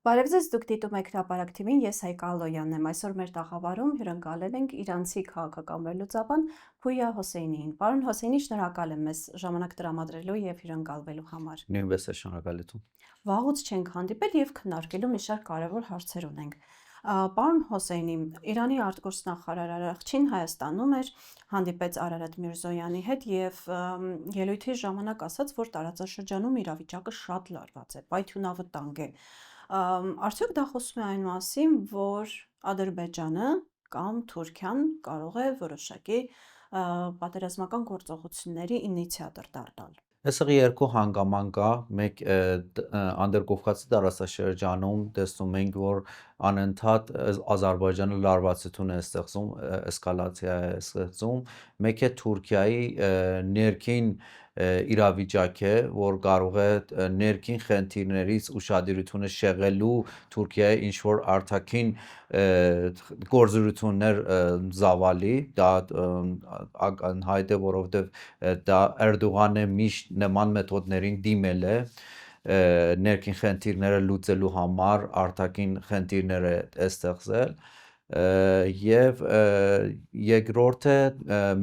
Բարև ձեզ, դուք դիտում եք հրապարակ TV-ին, ես Հայկ Ալոյանն եմ։ Այսօր մեր տաղավարում հյուրընկալել ենք իրանցի քաղաքական վերլուծաբան Փույա Հոսեյնիին։ Պարոն Հոսեյնի, շնորհակալ եմ մեզ ժամանակ տրամադրելու եւ հյուրընկալվելու համար։ Նույնպես է շնորհակալություն։ Վաղուց չենք հանդիպել եւ քննարկելու մի շարք կարևոր հարցեր ունենք։ Պարոն Հոսեյնի, Իրանի արտգործնախարար Արարախչին Հայաստանում էր, հանդիպեց Արարատ Միրզոյանի հետ եւ ելույթի ժամանակ ասաց, որ տարածաշրջանում իրավիճակը շատ լարված է, պայթյունավտանգ է։ Արդյոք դա խոսում է այն մասին, որ Ադրբեջանը կամ Թուրքիան կարող է որոշակի պատերազմական գործողությունների ինիցիատոր դառնալ։ Այսօր երկու հանգաման կա, մեկ Անդրկովկասի տարածաշրջանում տեսնում ենք, որ անընդհատ Ադրբեջանը լարվածություն է ստեղծում, էսկալացիա է ստեղծում, մեկ է Թուրքիայի ներքին իրավիճակ է, որ կարող է ներքին խնդիրներից ուշադրությունը շեղելու Թուրքիայի ինչ-որ արտաքին գործողություններ զավալի, դա անհայտ է, որովհետև դա Էրդողանը միշտ նման մեթոդներին դիմել է ներքին խնդիրները լուծելու համար, արտաքին խնդիրները ստեղծել եւ երկրորդը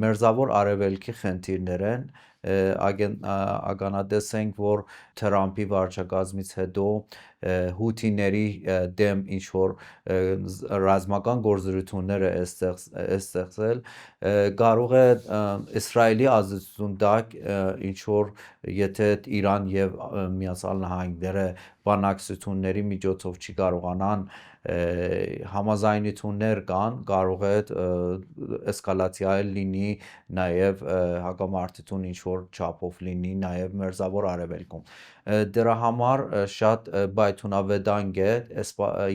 մերձավոր արևելքի խնդիրներ են ականատես ենք, որ Թրամփի վարչակազմից հետո հութիների դեմ ինչ-որ ռազմական գործողություններ է ստեղծել, կարող է Իսրայելի ազդեցություն տակ ինչ-որ եթե Իրան եւ Միացյալ Նահանգները բանակցությունների միջոցով չի կարողանան համաձայնություններ կան, կարող է էսկալացիա լինի նաև հակամարտություն ինչ-որ չափով լինի նաև մերձավոր արևելքում։ Դրա համար շատ պայթունավետանգ է,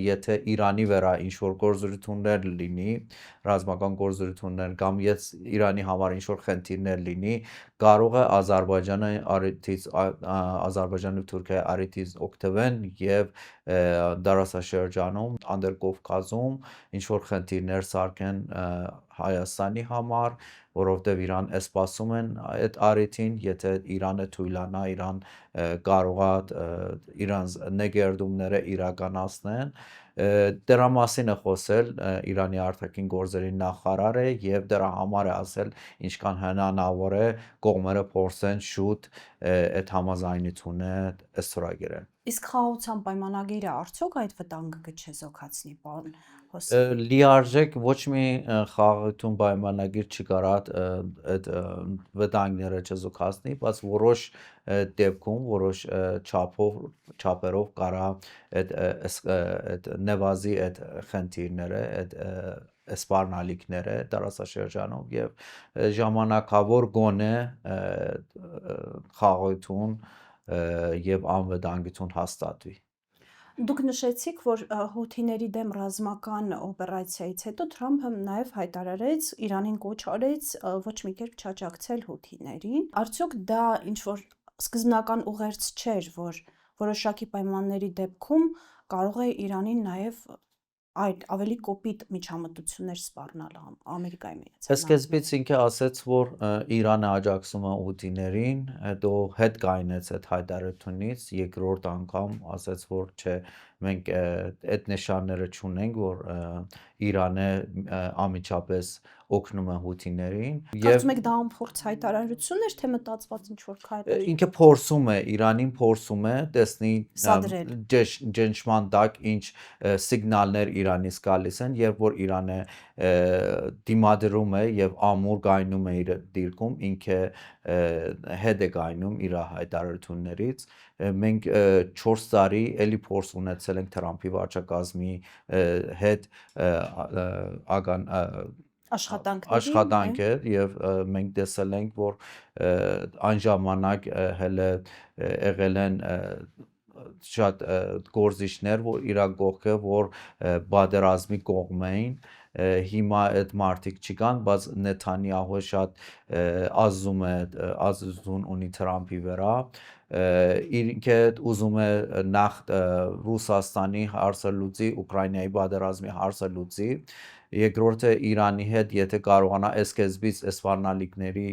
եթե Իրանի վրա ինչ-որ գործողություններ լինի, ռազմական գործողություններ կամ Իրանի համար ինչ-որ խնդիրներ լինի, կարող է Ադրբեջանը Թուրքիայի առիթից օգտվեն եւ դարաշրջանում Անդրկովկասում ինչ-որ խնդիրներ սարքեն Հայաստանի համար, որովհետև Իրան սպասում են այդ առիթին, եթե Իրանը թույլանա, Իրան կարող է իրանց նկերդումները իրականացնեն, դրա մասին է խոսել Իրանի արտաքին գործերի նախարարը եւ դրա համար է ասել ինչքան հնարավոր է կողմերը փորձեն շուտ այդ համաձայնությունը ստորագրել։ Իսկ խաղաղության պայմանագիրը արդյոք այդ վտանգը կչեզոքացնի, պարոն լիարժեք ոչ մի խաղաղություն պայմանագիր չի կարող այդ վտանգները չեզոքացնի, բայց որոշ դեպքում, որոշ չափերով կարա այդ նվազի այդ խնդիրները, այդ սպառնալիքները տարածաշրջանում եւ ժամանակավոր գոնե խաղաղություն եւ անվտանգություն հաստատվի։ Դուք նշեցիք, որ հութիների դեմ ռազմական օպերացիայից հետո Թրամփը նաև հայտարարեց, Իրանին կոչ արեց ոչ մի կերպ չաջակցել հութիներին։ Արդյոք դա ինչ-որ սկզբնական ուղերձ չէր, որ որոշակի պայմանների դեպքում կարող է Իրանին նաև ավելի կոպիտ միջամտություններ սպառնալ Ամերիկայի Միացյալ Նահանգները։ Սկզբից ինքը ասաց, որ Իրանը աջակցում է հութիներին, հետո հետ կայնեց այդ հայտարարությունից, երկրորդ անգամ ասաց, որ չէ, մենք այդ նշանները չունենք, որ Իրանը անմիջապես օգնում է հութիներին։ Կարծում եք դա անփորձ հայտարարություն էր, թե մտածված ինչ-որ քայլ էր։ Ինքը փորձում է, Իրանին փորձում է, տեսնի ջնջման տակ ինչ սիգնալներ Իրանից գալիս են, երբ որ Իրանը դիմադրում է եւ ամուր գայնում է իր դիրքում, ինքը հետ է գայնում իր հայտարարություններից։ Մենք 4 տարի էլի փորձ ունեցել ենք Թրամփի վարչակազմի հետ աշխատանք է եւ մենք տեսել ենք, որ այն ժամանակ հələ եղել են շատ գործիչներ, որ իր կողքը, որ բادرազմի կողմ էին հիմա այդ մարդիկ չկան, բայց Նեթանյահուը շատ ազդուն ունի Թրամփի վրա, ինքը ուզում է նախ Ռուսաստանի հարցը լուծի, Ուկրաինայի պատերազմի հարցը լուծի, երկրորդը Իրանի հետ եթե կարողանա սկզբից սպառնալիքների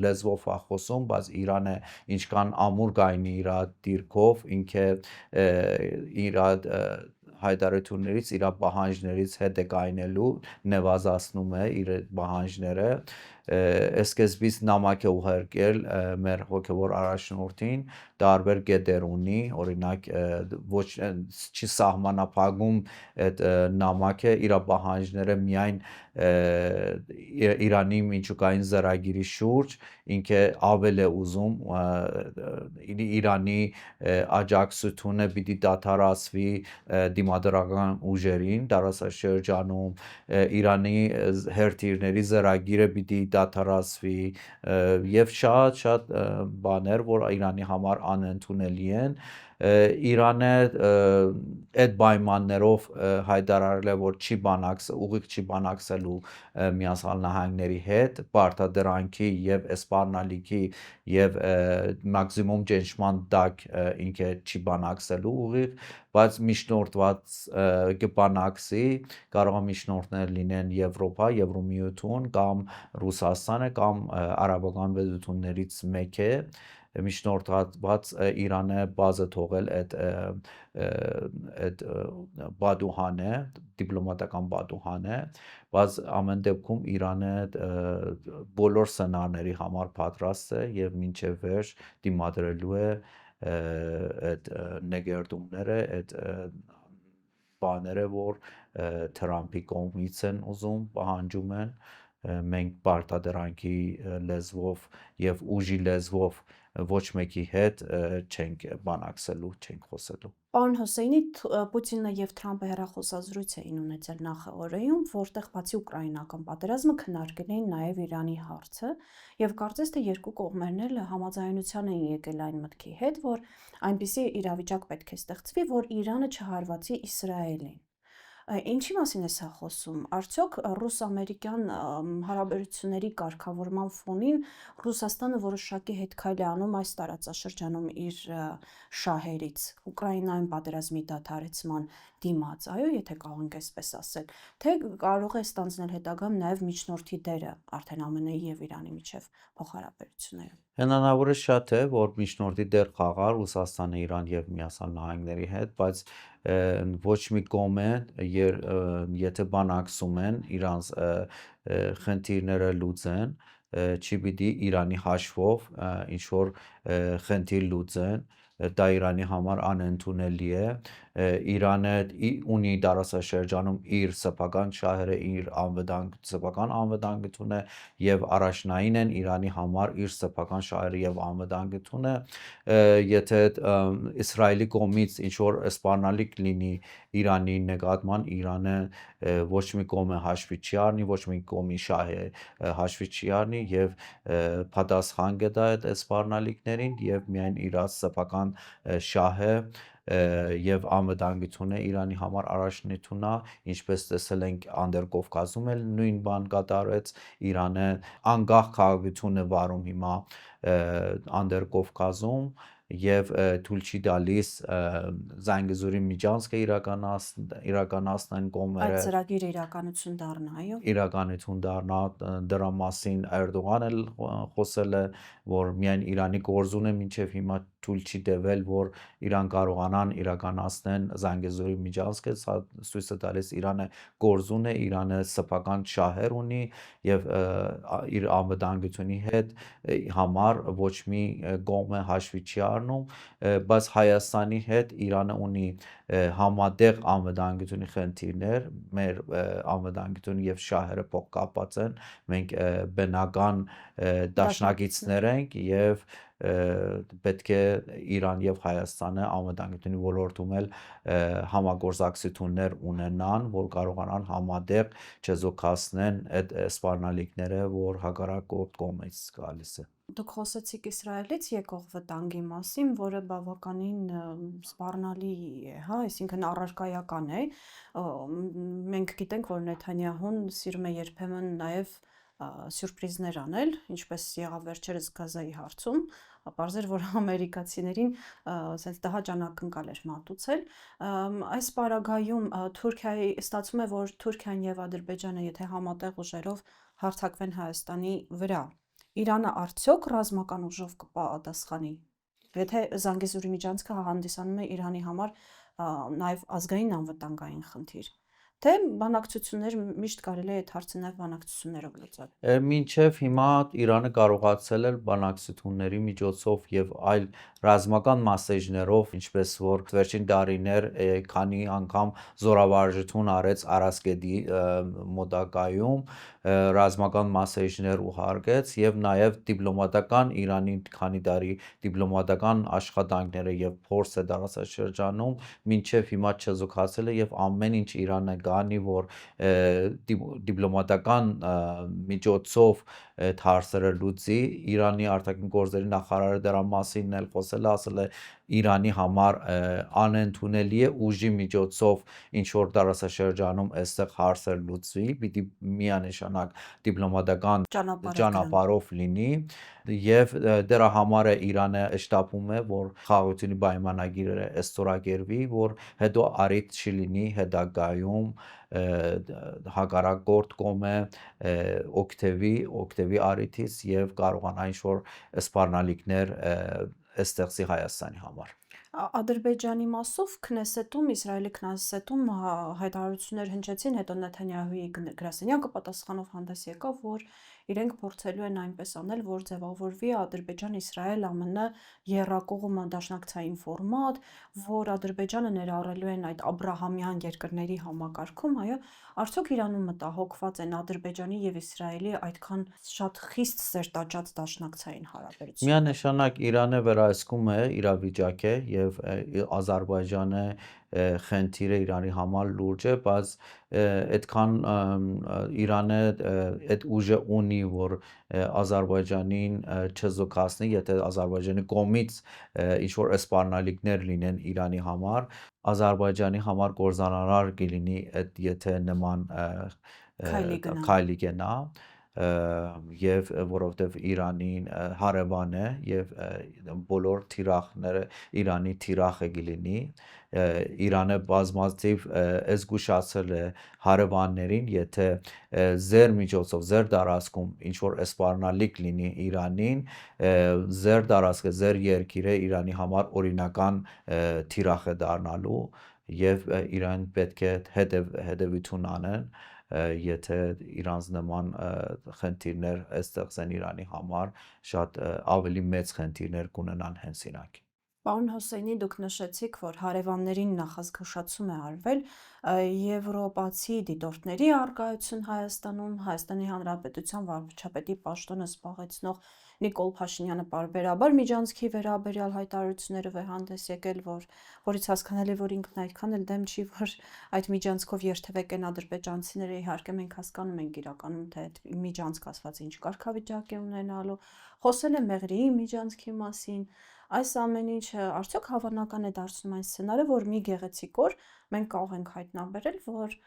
լեզվով է խոսում, բայց Իրանը ինչքան ամուր կայնի իր դիրքով, ինքը իր հայտարարություններից, իր պահանջներից հետ է կայնելու, նվազացնում է իր պահանջները, սկզբից նամակ է ուղարկել մեր հոգևոր առաջնորդին, տարբեր կետեր ունի, օրինակ ոչ չի սահմանափակում այդ նամակը իր պահանջները միայն Իրանի միջուկային ծրագիրի շուրջ, ինքը ավել է ուզում Իրանի աջակցությունը պիտի դադարեցվի դիմադրական ուժերին տարածաշրջանում, Իրանի հերթիռների ծրագիրը պիտի դադարեցվի եւ շատ բաներ, որ Իրանի համար անընդունելի են, Իրանը այդ պայմաններով հայտարարել է, որ ուղիղ չի բանակցելու Միացյալ Նահանգների հետ, պարտադրանքի եւ սպառնալիքի եւ մաքսիմում ճնշման տակ ինքը չի բանակցելու ուղիղ, բայց միջնորդված կբանակցի, կարող է միջնորդներ լինեն Եվրոպա, Եվրոմիություն կամ Ռուսաստանը կամ արաբական պետություններից մեկը միջնորդված Իրանը բազը թողել այդ բադուհանը, դիպլոմատական բադուհանը, բայց ամեն դեպքում Իրանը բոլոր սցենարների համար պատրաստ է եւ մինչեւ վերջ դիմադրելու է այդ նկերտումները, այդ բաները, որ Թրամփի կողմից են ուզում, պահանջում են, մենք պարտադրանքի լեզվով եւ ուժի լեզվով ոչ մեկի հետ չենք բանակցելու, չենք խոսելու։ Պարոն Հոսեյնի, Պուտինը եւ Թրամփը հեռախոսազրույց էին ունեցել նախօրեում, որտեղ բացի ուկրաինական պատերազմը քննարկել էին նաեւ Իրանի հարցը, եւ կարծես թե երկու կողմերն էլ համաձայնության են եկել այն մտքի հետ, որ այնպիսի իրավիճակ պետք է ստեղծվի, որ Իրանը չհարվածի Իսրայելին։ Ինչի մասին է սա խոսում։ Արդյոք ռուս-ամերիկյան հարաբերությունների կարգավորման ֆոնին Ռուսաստանը որոշակի հետքայլ է անում այս տարածաշրջանում իր շահերից, Ուկրաինայում պատերազմի դադարեցման դիմաց, այո, եթե կարող ենք այսպես ասել, թե կարող է ստանձնել հետագայում նաև միջնորդի դերը արդեն ԱՄՆ-ի եւ Իրանի միջև փոխհարաբերություններում։ Հնարավորը շատ է, որ միջնորդի դեր խաղա Ռուսաստանը, Իրան եւ Միացյալ Նահանգների հետ, բայց ոչ մի կողմը եթե բանակցում են իրանց խնդիրները լուծեն, չի պիտի Իրանի հաշվով ինչ որ խնդիր լուծեն, դա Իրանի համար անընդունելի է, Իրանը ունի տարածաշրջանում իր սեփական շահերը, իր սեփական անվտանգությունը եւ առաջնային են Իրանի համար իր սեփական շահերը եւ անվտանգությունը, եթե Իսրայելի կողմից ինչ որ սպառնալիք լինի Իրանի նկատմամբ, Իրանը ոչ մի կողմը հաշվի չի առնի, ոչ մի կողմի շահը հաշվի չի առնի եւ պատասխան կտա այդ սպառնալիքներին եւ միայն իր սեփական շահը եւ անվտանգությունը Իրանի համար առաջնությունն է, ինչպես տեսել ենք Անդրկովկասում էլ նույն բան կատարեց, Իրանը անկախ քաղաքություն է վարում հիմա Անդրկովկասում եւ թույլ չի տալիս Զանգեզուրի միջանցքը իրականացնեն կողմերը։ Այդ ծրագիրը իրականություն դառնա, այո։ Իրականություն դառնա, դրա մասին Էրդողանը խոսել է, որ միայն Իրանի գործունը մինչև հիմա թույլ չի տվել, որ Իրան կարողանան իրականացնեն Զանգեզուրի միջանցքը, սա ցույց է տալիս Իրանը գործուն է, Իրանը սեփական շահեր ունի եւ իր անվտանգությունի հետ համար ոչ մի կողմը հաշվի չի առնում, բայց Հայաստանի հետ Իրանը ունի համատեղ անվտանգությունի խնդիրներ, մեր անվտանգությունը եւ շահերը փոխկապված են, մենք բնական դաշնակիցներ ենք եւ պետք է Իրան եւ Հայաստանը անվտանգությունի ոլորտում էլ համագործակցություններ ունենան, որ կարողանան համատեղ չեզոքացնեն այդ սպառնալիքները, որ հակառակ կողմից գալիս է։ Դուք խոսեցիք Իսրայելից եկող վտանգի մասին, որը բավականին սպառնալի է, հա, այսինքն առարկայական է։ Մենք գիտենք, որ Նեթանյահուն սիրում է երբեմն նաև սյուրպրիզներ անել, ինչպես եղավ վերջերս Գազայի հարցում, պարզեր, որ ամերիկացիներին ասենց տհաճ անակնկալ էր մատուցել։ Այս պարագայում Թուրքիայի ստացվում է, որ Թուրքիան եւ Ադրբեջանը, եթե համատեղ ուժերով հարձակվեն Հայաստանի վրա, Իրանը արդյոք ռազմական ուժով կպատասխանի։ Եթե Զանգեզուրի միջանցքը հանդիսանում է Իրանի համար նաև ազգային անվտանգային խնդիր, թե բանակցություններ միշտ կարելի է այդ հարցը նաև բանակցություններով լուծել։ Մինչև հիմա Իրանը կարողացել է բանակցությունների միջոցով եւ այլ ռազմական մասեջներով, ինչպես որ վերջին տարիներ քանի անգամ զորավարժություն արեց Արասկեդի մոտակայում, ռազմական մասեջներ ուղարկեց եւ նաեւ դիպլոմատական Իրանի քանի տարի դիպլոմատական աշխատանքները եւ փորձը դարաշրջանում մինչեւ հիմա չզուգացել է եւ ամեն ինչ Իրանը գանի, որ դիպլոմատական միջոցով այդ հարցերը լուծի։ Իրանի արտաքին գործերի նախարարը դրա մասին էլ խոսել է, ասել է Իրանի համար անընդունելի է ուժի միջոցով ինչ որ դարաշրջանում այստեղ հարցեր լուծվի, պիտի միանշանակ դիպլոմատական ճանապարհով լինի եւ դրա համար է Իրանը շտապում է, որ խաղաղությունի պայմանագիրը ստորագրվի, որ հետո առիթ չլինի հետագայում հակառակորդ կողմը օգտվի առիթից եւ կարողանա ինչ-որ սպառնալիքներ ստեղծի Հայաստանի համար։ Ադրբեջանի մասով Քնեսետում, Իսրայելի Քնեսետում հայտարարություններ հնչեցին, հետո Նեթանյահուի գրասենյակը պատասխանով հանդես եկավ, որ իրենք փորձելու են այնպես անել, որ ձևավորվի Ադրբեջան, Իսրայել, ԱՄՆ եռակողմ դաշնակցային ֆորմատ, որ Ադրբեջանը ներառելու են այդ աբրահամյան երկրների համակարգում, այո, արդյոք Իրանում մտահոգված են Ադրբեջանի եւ Իսրայելի այդքան շատ խիստ սերտաճած դաշնակցային հարաբերությունները։ Միանշանակ Իրանը վերահսկում է իրավիճակ է եւ Ադրբեջանը խնդիրը Իրանի համար լուրջ է, բայց այդքան Իրանը այդ ուժը ունի, որ Ադրբեջանին չզոքացնի, եթե Ադրբեջանի կողմից ինչ որ սպառնալիքներ լինեն Իրանի համար, Ադրբեջանի համար կորզանարար կլինի այդ եթե նման քայլի գնա եւ որովհետեւ Իրանին հարևան է եւ բոլոր թիրախները Իրանի թիրախը կլինի Իրանը բազմաթիվ զգուշացել է հարևաններին, եթե ձեր միջոցով, ձեր տարածքում ինչ որ սպառնալիք լինի Իրանին, ձեր տարածքը, ձեր երկիրը Իրանի համար օրինական թիրախ է դառնալու եւ Իրան պետք է հետեւություն անեն, եթե իրանց նման խնդիրներ ստեղծեն Իրանի համար, շատ ավելի մեծ խնդիրներ կունենան հենց իրանք։ Պարոն Հոսեյնի, դուք նշեցիք, որ հարևաններին նախազգուշացում է արվել եվրոպացի դիտորդների առկայություն Հայաստանում, Հայաստանի Հանրապետության վարչապետի պաշտոնը զբաղեցնող Նիկոլ Փաշինյանը պարբերաբար միջանցքի վերաբերյալ հայտարարություններով է հանդես եկել, որից հասկանալի է, որ ինքն այդքան էլ դեմ չի, որ այդ միջանցքով երթևեկեն ադրբեջանցիները, իհարկե մենք հասկանում ենք իրականում, թե այդ միջանցք ասված ինչ կարգավիճակ է ունենալու, խոսել է Մեղրիի միջանցքի մասին։ Այս ամեն ինչը արդյոք հավանական է դարձնում այն սցենարը, որ մի գեղեցիկ օր մենք կարող ենք հայտնաբերել, որ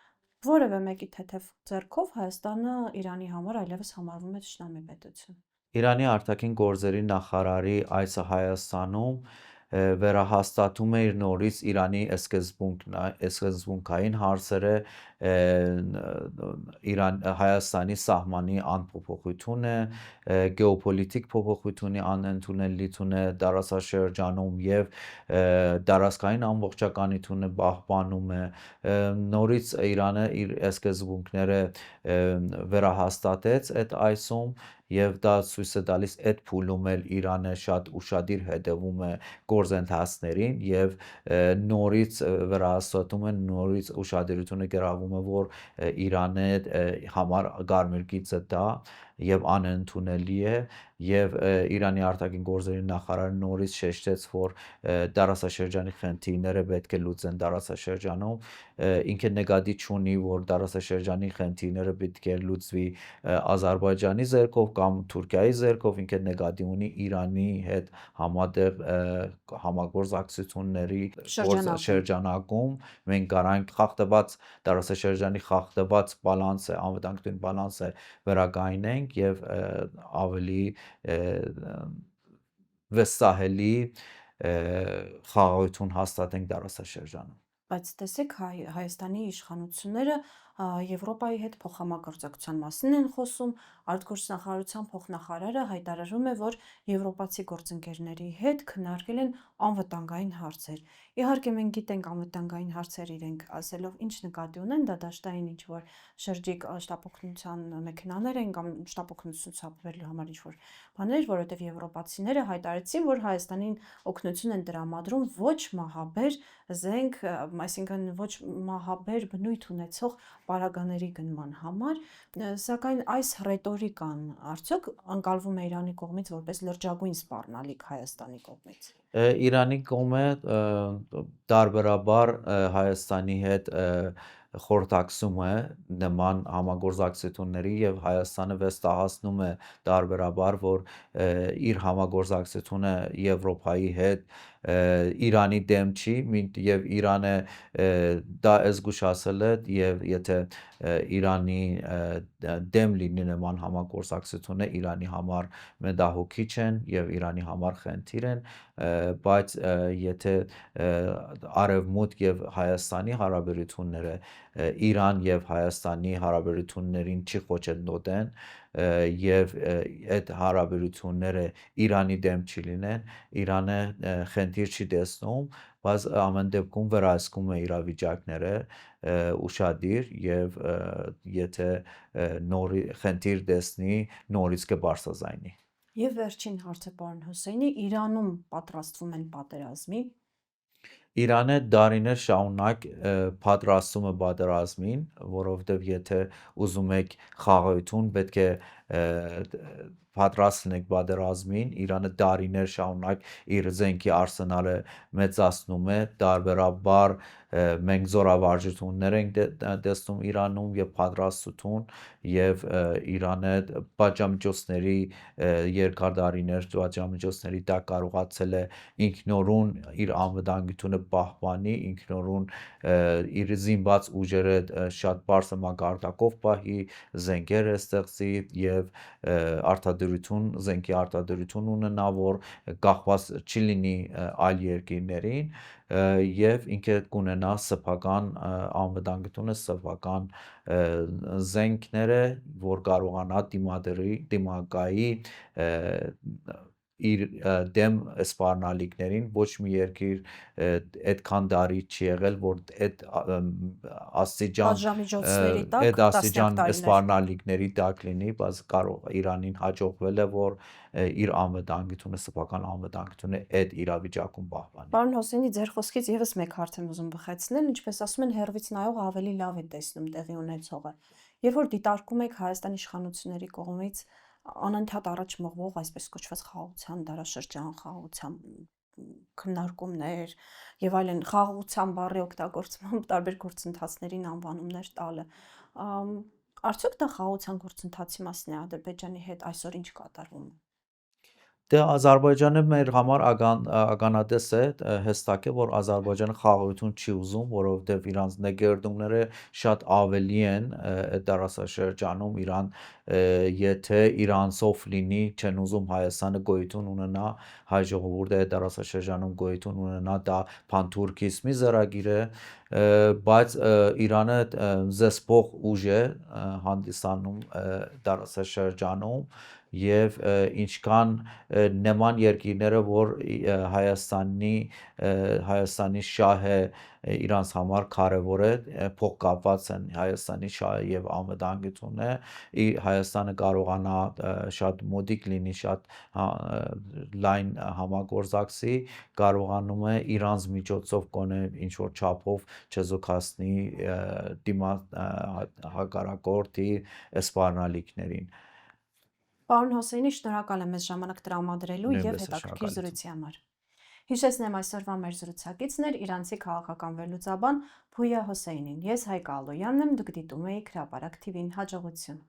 որևէ մեկի թեթև ձեռքով Հայաստանը Իրանի համար այլևս համարվում է թշնամի պետություն։ Իրանի արտաքին գործերի նախարարի այցը Հայաստանում վերահաստատում է իր նորից Իրանի սկզբունքային հարցերը Հայաստանի սահմանի անփոփոխությունը, գեոպոլիտիկ փոփոխությունի անընդունելիությունը դարաշրջանում եւ դարաշքային ամբողջականությունը պահպանում է, նորից Իրանը իր սկզբունքները վերահաստատեց այդ այսում եւ դա ցույց է տալիս այդ փուլում էլ Իրանը շատ ուշադիր հետևում է գործընթացներին եւ նորից վերահաստատում է նորից ուշադրությունը գրավում է որ Իրանը համար կարմիր գիծը դա եւ անընդունելի է եւ Իրանի արտաքին գործերի նախարարը նորից շեշտեց, որ դարաշրջանի խնդիրները պետք է լուծեն դարաշրջանում, ինքը նկատի չունի, որ դարաշրջանի խնդիրները պետք է լուծվի Ադրբեջանի ձեռքով կամ Թուրքիայի ձեռքով, ինքը նկատի ունի Իրանի հետ համատեղ համագործակցությունների շրջանակում մենք կարանք խախտված դարաշրջանի խախտված բալանսը, անվտանգության բալանսը վերականգնենք եւ ավելի վստահելի խաղաղություն հաստատենք դարաշրջանում։ Բայց տեսեք, Հայաստանի իշխանությունները Եվրոպայի հետ փոխհամագործակցության մասին են խոսում, արտգործնախարարության փոխնախարարը հայտարարում է, որ եվրոպացի գործընկերների հետ քննարկել են անվտանգային հարցեր։ Իհարկե մենք գիտենք անվտանգային հարցեր իրենք ասելով ինչ նկատի ունեն, դա դաշտային ինչ որ շրջիկ շտապօգնության մեքենաներ են կամ շտապօգնություն ցապվելու համար ինչ որ բաներ, որովհետև եվրոպացիները հայտարարեցին, որ Հայաստանին օգնություն են տրամադրում ոչ մահաբեր զենք, այսինքն ոչ մահաբեր բնույթ ունեցող պարագաների գնման համար, սակայն այս ռետորիկան արդյոք ընկալվում է Իրանի կողմից որպես լրջագույն սպառնալիք Հայաստանի կողմից։ Իրանի կողմը տարբերաբար Հայաստանի հետ խորհրդակցում է նման համագործակցությունների եւ Հայաստանը վստահացնում է տարբերաբար, որ իր համագործակցությունը Եվրոպայի հետ Իրանի դեմ չի եւ Իրանը դա զգուշացել է եւ եթե Իրանի դեմ լինի նման համագործակցությունը Իրանի համար մտահոգիչ են եւ Իրանի համար խնդիր են, բայց եթե Արևմուտք եւ Հայաստանի հարաբերությունները Իրան եւ Հայաստանի հարաբերություններին չի խոչընդոտեն եւ այդ հարաբերությունները Իրանի դեմ չի լինեն, Իրանը խնդիր չի տեսնում, բայց ամեն դեպքում վերահսկում է իրավիճակները ուշադիր եւ եթե նորի խնդիր տեսնի, նորից կբարձրաձայնի։ Եվ վերջին հարցը պարոն Հոսեյնի, Իրանում պատրաստվում են պատերազմի։ Իրանը դարիներ շարունակ պատրաստում է պատերազմին, որովհետև եթե ուզում եք խաղաղություն, պետք է պատրաստ լինեք պատերազմին, Իրանը դարիներ շարունակ իր զենքի արսենալը մեծացնում է, տարբերաբար մենք զորավարժություններ ենք տեսնում Իրանում եւ պատրաստություն եւ Իրանը պատժամիջոցների երկար դարիներ պատժամիջոցների դա կարողացել է ինքնորոն իր անվտանգությունը պահպանի, ինքնորոն իր զինված ուժերը շատ բարձր մակարդակով պահի, զենքեր ստեղծի եւ զենքի արտադրություն ունենա, որ կախված չի լինի այլ երկրներին եւ ինքը կունենա սեփական անվտանգությունը, սեփական զենքները, որ կարողանա դիմակայի իր դեմ սպառնալիքներին ոչ մի երկիր այդքան դարի չի եղել, որ այդ Պատժամիջոցների տակ այդ աստիճան տասնյակ սպառնալիքների տակ լինի, բայց կարող Իրանին հաջողվել է, որ իր անվտանգությունը, սեփական անվտանգությունը այդ իրավիճակում պահպանի։ Պարոն Հոսեյնի, ձեր խոսքից եւս մեկ հարց եմ ուզում բխեցնել, ինչպես ասում են, հերվից նայողը ավելի լավ է տեսնում տեղի ունեցողը։ Երբ որ դիտարկում եք Հայաստանի իշխանությունների կողմից անընդհատ առաջ մղվող այսպես կոչված խաղաղության դարաշրջան, խաղաղության քննարկումներ եւ այլն, խաղաղության բառի օգտագործմամբ տարբեր գործընթացներին անվանումներ տալը, արդյոք դա խաղաղության գործընթացի մասն է Ադրբեջանի հետ այսօր ինչ կատարվում է։ Դե Ադրբեջանը մեր համար ականատես է, հստակ է, որ Ադրբեջանը խաղաղություն չի ուզում, որովհետև իրանց նկերդումները շատ ավելի են այդ դարաշրջանում Իրան, եթե իրանցով լինի, չեն ուզում Հայաստանը գոյություն ունենա, հայ ժողովուրդը այդ դարաշրջանում գոյություն ունենա, դա փանթուրքիզմի ծրագիր է, բայց Իրանը զսպող ուժ է հանդիսանում դարաշրջանում եւ ինչքան նման երկիրները, որ Հայաստանի շահը իրանց համար կարևոր է, փոխկապված են Հայաստանի շահը եւ անվտանգությունը, Հայաստանը կարողանա շատ մոդիկ լինի, շատ լայն համագործակցի, կարողանում է իրանց միջոցով կոնե ինչ որ չափով չեզոքացնի հակառակորդի սպառնալիքներին։ Պարոն Հոսեյնի, շնորհակալ եմ մեզ ժամանակ տրամադրելու եւ Նույնպես հետաքրքիր շնորհակալություն։ զրույցի համար։ Հիշեցնեմ այսօրվա մեր զրուցակիցն էր իրանցի քաղաքական վերլուծաբան Փույա Հոսեյնին։ Ես Հայկ Ալոյանն եմ, դուք դիտում եք Հրապարակ TV-ն, հաջողություն։